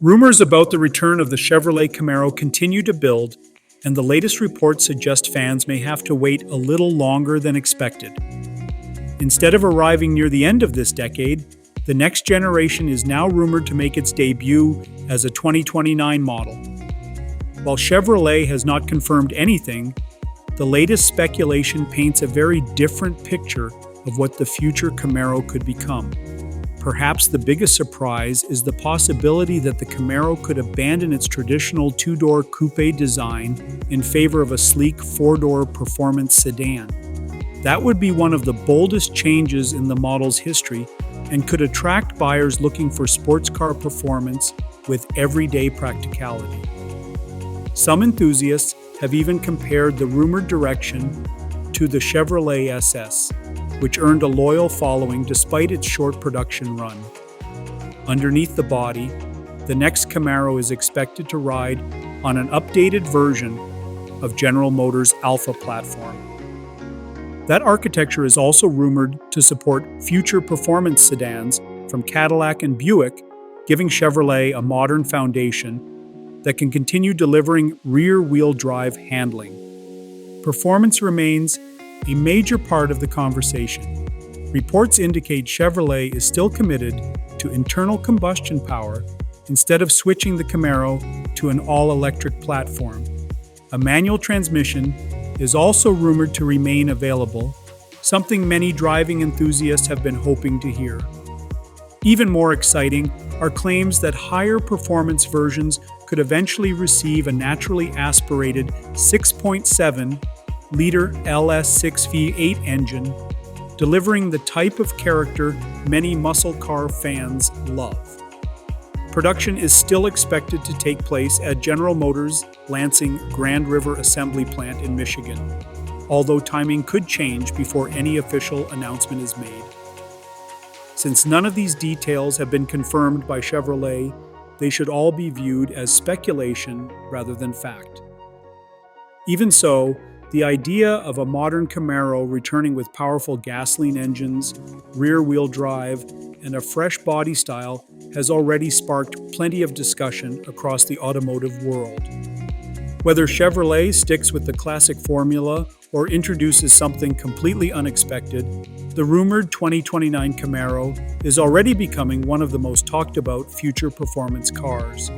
Rumors about the return of the Chevrolet Camaro continue to build, and the latest reports suggest fans may have to wait a little longer than expected. Instead of arriving near the end of this decade, the next generation is now rumored to make its debut as a 2029 model. While Chevrolet has not confirmed anything, the latest speculation paints a very different picture of what the future Camaro could become. Perhaps the biggest surprise is the possibility that the Camaro could abandon its traditional two-door coupe design in favor of a sleek four-door performance sedan. That would be one of the boldest changes in the model's history and could attract buyers looking for sports car performance with everyday practicality. Some enthusiasts have even compared the rumored direction to the Chevrolet SS, which earned a loyal following despite its short production run. Underneath the body, the next Camaro is expected to ride on an updated version of General Motors' Alpha platform. That architecture is also rumored to support future performance sedans from Cadillac and Buick, giving Chevrolet a modern foundation that can continue delivering rear-wheel drive handling. Performance remains a major part of the conversation. Reports indicate Chevrolet is still committed to internal combustion power instead of switching the Camaro to an all-electric platform. A manual transmission is also rumored to remain available, something many driving enthusiasts have been hoping to hear. Even more exciting are claims that higher performance versions could eventually receive a naturally aspirated 6.7-liter LS6 V8 engine, delivering the type of character many muscle car fans love. Production is still expected to take place at General Motors' Lansing Grand River Assembly Plant in Michigan, although timing could change before any official announcement is made. Since none of these details have been confirmed by Chevrolet, they should all be viewed as speculation rather than fact. Even so, the idea of a modern Camaro returning with powerful gasoline engines, rear-wheel drive, and a fresh body style has already sparked plenty of discussion across the automotive world. Whether Chevrolet sticks with the classic formula or introduces something completely unexpected, the rumored 2029 Camaro is already becoming one of the most talked about future performance cars.